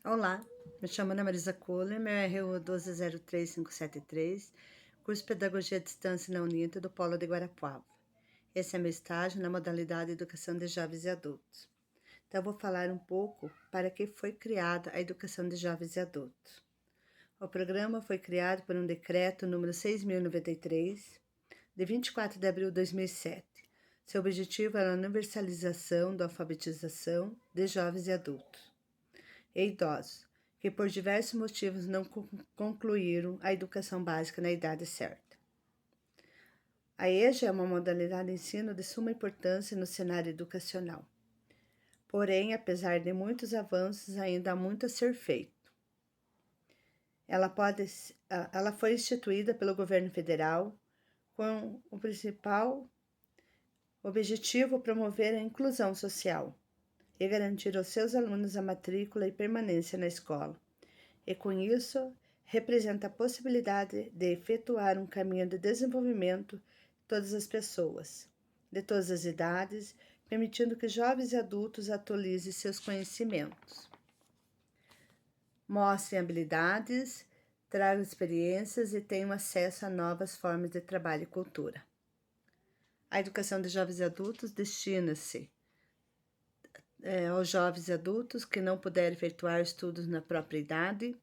Olá, me chamo Ana Marisa Kohler, meu RU 1203573, curso Pedagogia à Distância na Unito do Polo de Guarapuava. Esse é meu estágio na modalidade Educação de Jovens e Adultos. Então, eu vou falar um pouco para que foi criada a Educação de Jovens e Adultos. O programa foi criado por um decreto número 6.093, de 24 de abril de 2007. Seu objetivo era a universalização da alfabetização de jovens e adultos e idosos, que por diversos motivos não concluíram a educação básica na idade certa. A EJA é uma modalidade de ensino de suma importância no cenário educacional. Porém, apesar de muitos avanços, ainda há muito a ser feito. Ela foi instituída pelo governo federal com o principal objetivo promover a inclusão social e garantir aos seus alunos a matrícula e permanência na escola. E com isso, representa a possibilidade de efetuar um caminho de desenvolvimento de todas as pessoas, de todas as idades, permitindo que jovens e adultos atualizem seus conhecimentos, mostrem habilidades, tragam experiências e tenham acesso a novas formas de trabalho e cultura. A educação de jovens e adultos destina-se aos jovens e adultos que não puderem efetuar estudos na própria idade,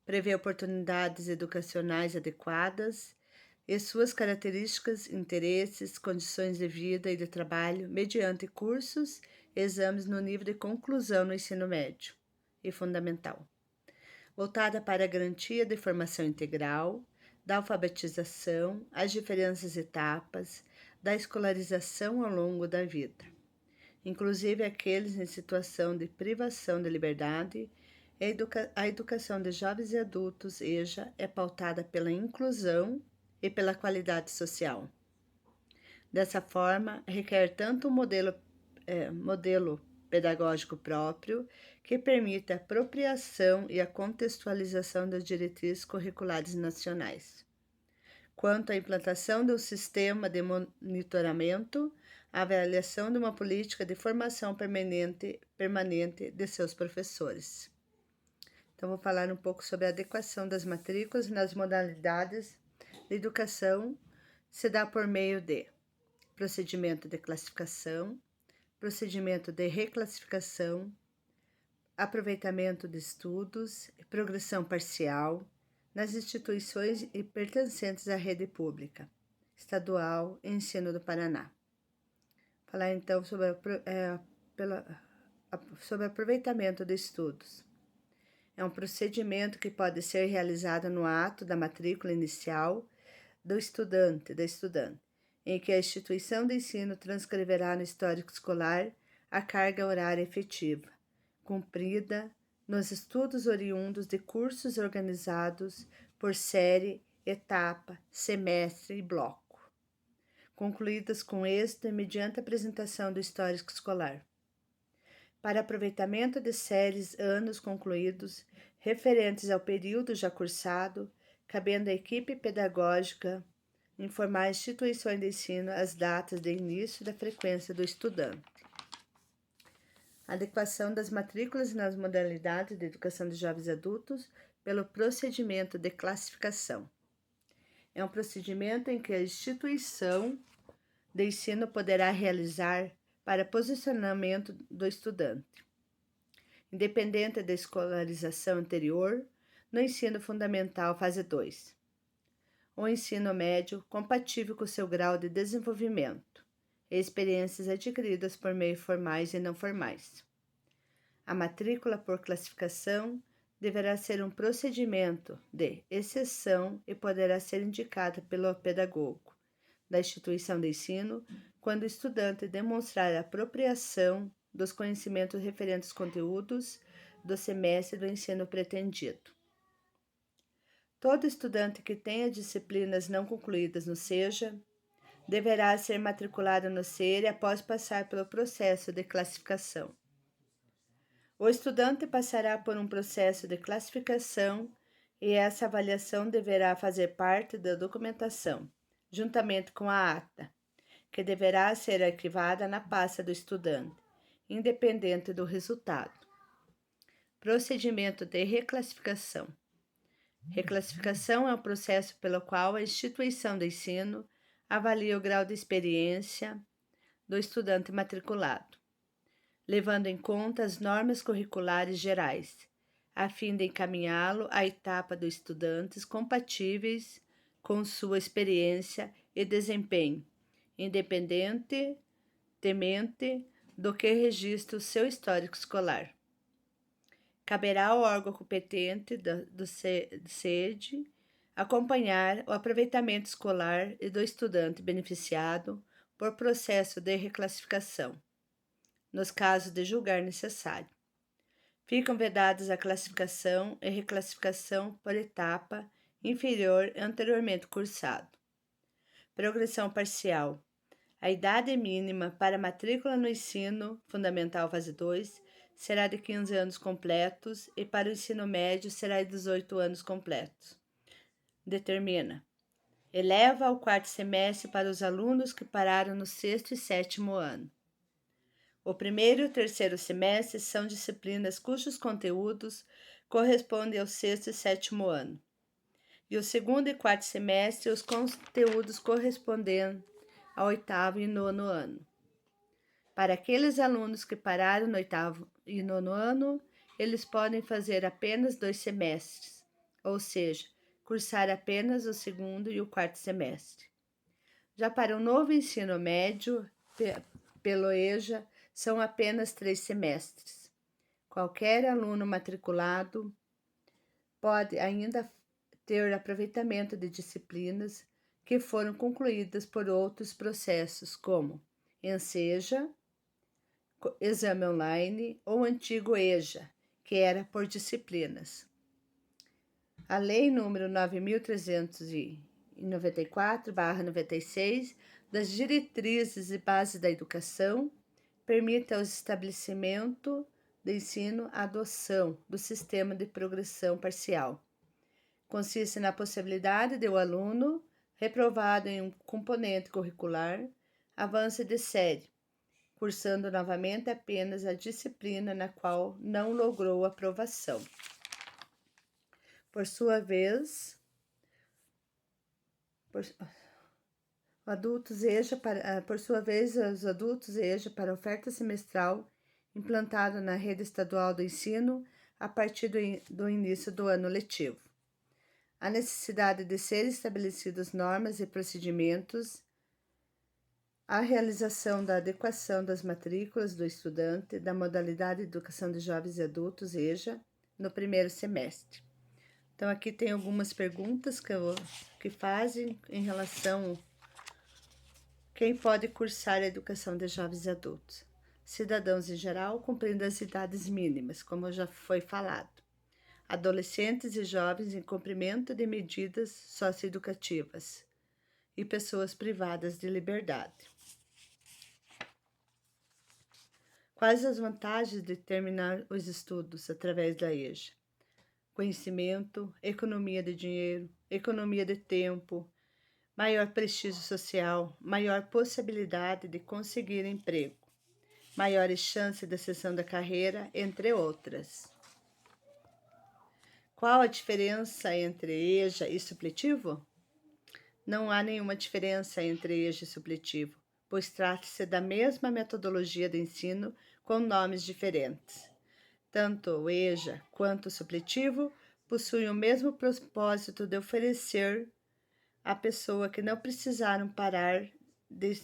prevê oportunidades educacionais adequadas e suas características, interesses, condições de vida e de trabalho mediante cursos e exames no nível de conclusão no ensino médio e fundamental, voltada para a garantia de formação integral, da alfabetização, as diferentes etapas da escolarização ao longo da vida, inclusive aqueles em situação de privação de liberdade. A educação de jovens e adultos, EJA, é pautada pela inclusão e pela qualidade social. Dessa forma, requer tanto um modelo pedagógico próprio, que permita a apropriação e a contextualização das diretrizes curriculares nacionais, quanto à implantação de um sistema de monitoramento, a avaliação de uma política de formação permanente de seus professores. Então, vou falar um pouco sobre a adequação das matrículas nas modalidades de educação. Se dá por meio de procedimento de classificação, procedimento de reclassificação, aproveitamento de estudos, progressão parcial nas instituições pertencentes à rede pública, estadual e ensino do Paraná. Falar então sobre aproveitamento de estudos. É um procedimento que pode ser realizado no ato da matrícula inicial da estudante, em que a instituição de ensino transcreverá no histórico escolar a carga horária efetiva, cumprida nos estudos oriundos de cursos organizados por série, etapa, semestre e bloco, concluídas com êxito e mediante a apresentação do histórico escolar. Para aproveitamento de séries anos concluídos, referentes ao período já cursado, cabendo à equipe pedagógica informar as instituições de ensino as datas de início da frequência do estudante. Adequação das matrículas nas modalidades de educação de jovens e adultos pelo procedimento de classificação. É um procedimento em que a instituição de ensino poderá realizar para posicionamento do estudante, independente da escolarização anterior, no ensino fundamental fase 2, ou ensino médio compatível com seu grau de desenvolvimento e experiências adquiridas por meios formais e não formais. A matrícula por classificação deverá ser um procedimento de exceção e poderá ser indicada pelo pedagogo da instituição de ensino quando o estudante demonstrar a apropriação dos conhecimentos referentes aos conteúdos do semestre do ensino pretendido. Todo estudante que tenha disciplinas não concluídas no SEJA deverá ser matriculado no SERE após passar pelo processo de classificação. O estudante passará por um processo de classificação e essa avaliação deverá fazer parte da documentação, juntamente com a ata, que deverá ser arquivada na pasta do estudante, independente do resultado. Procedimento de reclassificação. Reclassificação é o processo pelo qual a instituição de ensino avalia o grau de experiência do estudante matriculado, levando em conta as normas curriculares gerais, a fim de encaminhá-lo à etapa dos estudantes compatíveis com sua experiência e desempenho, independentemente do que registre o seu histórico escolar. Caberá ao órgão competente do SED acompanhar o aproveitamento escolar e do estudante beneficiado por processo de reclassificação, nos casos de julgar necessário. Ficam vedadas a classificação e reclassificação por etapa inferior anteriormente cursado. Progressão parcial. A idade mínima para matrícula no ensino fundamental fase 2 será de 15 anos completos e para o ensino médio será de 18 anos completos. Determina. Eleva ao quarto semestre para os alunos que pararam no sexto e sétimo ano. O primeiro e o terceiro semestre são disciplinas cujos conteúdos correspondem ao sexto e sétimo ano. E o segundo e quarto semestre, os conteúdos correspondendo ao oitavo e nono ano. Para aqueles alunos que pararam no oitavo e nono ano, eles podem fazer apenas 2 semestres, ou seja, cursar apenas o segundo e o quarto semestre. Já para o novo ensino médio, pelo EJA, são apenas 3 semestres. Qualquer aluno matriculado pode ainda ter aproveitamento de disciplinas que foram concluídas por outros processos, como ENSEJA, Exame Online ou antigo EJA, que era por disciplinas. A Lei nº 9.394/96, das Diretrizes e Bases da Educação, permite ao estabelecimento de ensino a adoção do sistema de progressão parcial. Consiste na possibilidade de o aluno, reprovado em um componente curricular, avance de série, cursando novamente apenas a disciplina na qual não logrou aprovação. Por sua vez, os adultos EJA para oferta semestral implantado na rede estadual do ensino a partir do início do ano letivo. A necessidade de serem estabelecidas normas e procedimentos, a realização da adequação das matrículas do estudante da modalidade de Educação de Jovens e Adultos, EJA, no primeiro semestre. Então, aqui tem algumas perguntas que fazem em relação a quem pode cursar a Educação de Jovens e Adultos. Cidadãos em geral, cumprindo as idades mínimas, como já foi falado. Adolescentes e jovens em cumprimento de medidas socioeducativas e pessoas privadas de liberdade. Quais as vantagens de terminar os estudos através da EJA? Conhecimento, economia de dinheiro, economia de tempo, maior prestígio social, maior possibilidade de conseguir emprego, maiores chances de ascensão da carreira, entre outras. Qual a diferença entre EJA e supletivo? Não há nenhuma diferença entre EJA e supletivo, pois trata-se da mesma metodologia de ensino com nomes diferentes. Tanto o EJA quanto o supletivo possuem o mesmo propósito de oferecer à pessoa que não precisaram parar de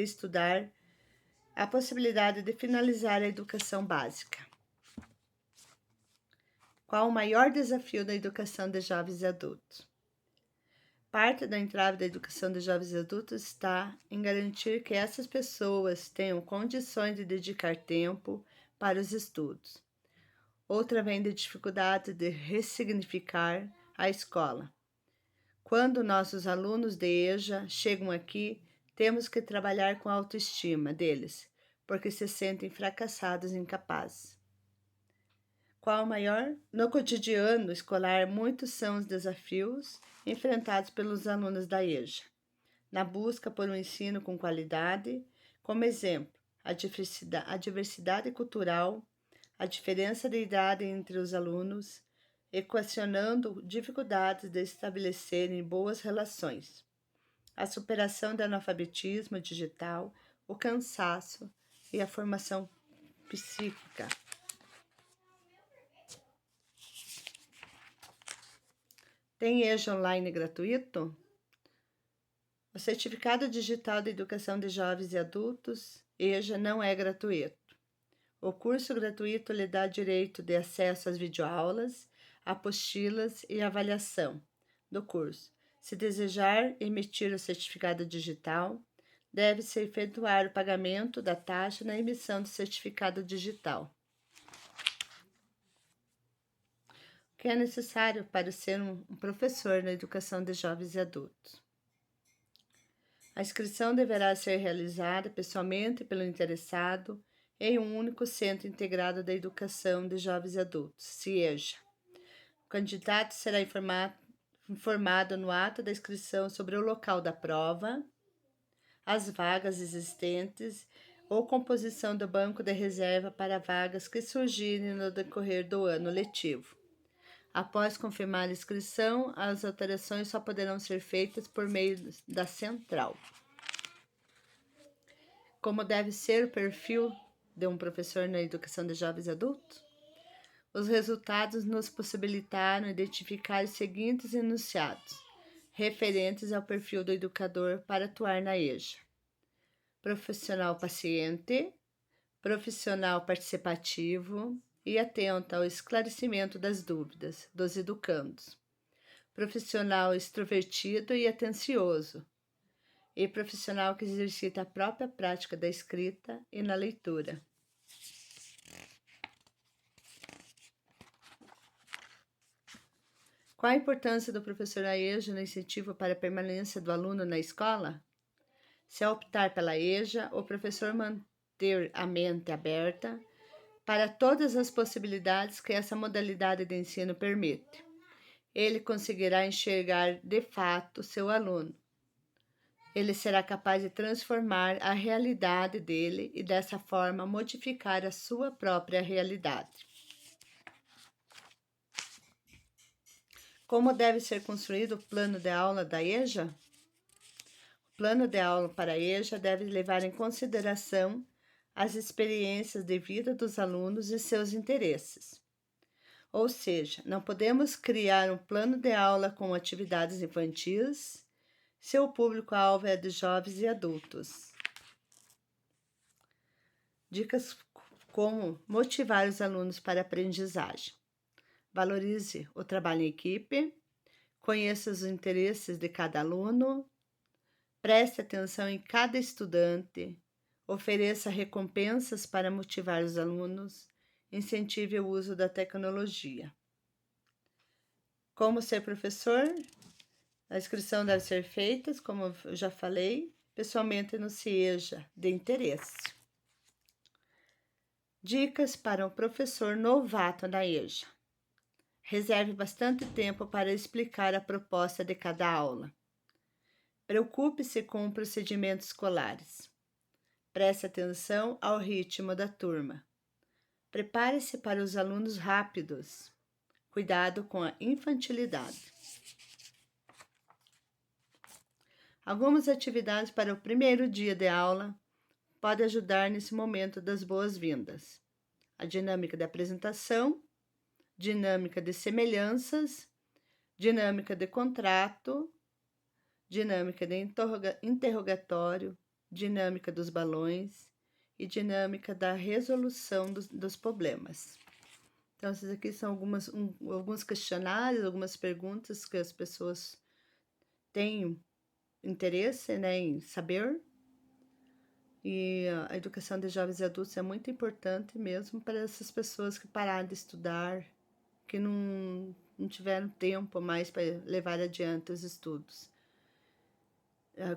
estudar a possibilidade de finalizar a educação básica. Qual o maior desafio da educação de jovens e adultos? Parte da entrave da educação de jovens e adultos está em garantir que essas pessoas tenham condições de dedicar tempo para os estudos. Outra vem da dificuldade de ressignificar a escola. Quando nossos alunos de EJA chegam aqui, temos que trabalhar com a autoestima deles, porque se sentem fracassados e incapazes. Qual o maior? No cotidiano escolar, muitos são os desafios enfrentados pelos alunos da EJA, na busca por um ensino com qualidade, como exemplo, a diversidade cultural, a diferença de idade entre os alunos, equacionando dificuldades de estabelecerem boas relações, a superação do analfabetismo digital, o cansaço e a formação psíquica. Tem EJA online gratuito? O Certificado Digital de Educação de Jovens e Adultos, EJA, não é gratuito. O curso gratuito lhe dá direito de acesso às videoaulas, apostilas e avaliação do curso. Se desejar emitir o certificado digital, deve-se efetuar o pagamento da taxa na emissão do certificado digital. O que é necessário para ser um professor na educação de jovens e adultos? A inscrição deverá ser realizada pessoalmente pelo interessado em um único Centro Integrado da Educação de Jovens e Adultos, CIEJA. O candidato será informado no ato da inscrição sobre o local da prova, as vagas existentes ou composição do banco de reserva para vagas que surgirem no decorrer do ano letivo. Após confirmar a inscrição, as alterações só poderão ser feitas por meio da central. Como deve ser o perfil de um professor na educação de jovens e adultos? Os resultados nos possibilitaram identificar os seguintes enunciados, referentes ao perfil do educador para atuar na EJA: profissional paciente, profissional participativo e atento ao esclarecimento das dúvidas dos educandos, profissional extrovertido e atencioso, e profissional que exercita a própria prática da escrita e na leitura. Qual a importância do professor na EJA no incentivo para a permanência do aluno na escola? Se optar pela EJA, o professor manter a mente aberta para todas as possibilidades que essa modalidade de ensino permite. Ele conseguirá enxergar de fato seu aluno. Ele será capaz de transformar a realidade dele e, dessa forma, modificar a sua própria realidade. Como deve ser construído o plano de aula da EJA? O plano de aula para a EJA deve levar em consideração as experiências de vida dos alunos e seus interesses. Ou seja, não podemos criar um plano de aula com atividades infantis se o público-alvo é de jovens e adultos. Dicas como motivar os alunos para a aprendizagem. Valorize o trabalho em equipe, conheça os interesses de cada aluno, preste atenção em cada estudante, ofereça recompensas para motivar os alunos, incentive o uso da tecnologia. Como ser professor? A inscrição deve ser feita, como eu já falei, pessoalmente no CIEJA de interesse. Dicas para um professor novato na EJA. Reserve bastante tempo para explicar a proposta de cada aula. Preocupe-se com procedimentos escolares. Preste atenção ao ritmo da turma. Prepare-se para os alunos rápidos. Cuidado com a infantilidade. Algumas atividades para o primeiro dia de aula podem ajudar nesse momento das boas-vindas. A dinâmica de apresentação, dinâmica de semelhanças, dinâmica de contrato, dinâmica de interrogatório, dinâmica dos balões e dinâmica da resolução dos problemas. Então, esses aqui são alguns questionários, algumas perguntas que as pessoas têm interesse, né, em saber. E a educação de jovens e adultos é muito importante mesmo para essas pessoas que pararam de estudar, que não tiveram tempo mais para levar adiante os estudos.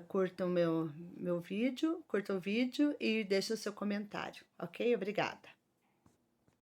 Curtam o vídeo e deixem o seu comentário, ok? Obrigada.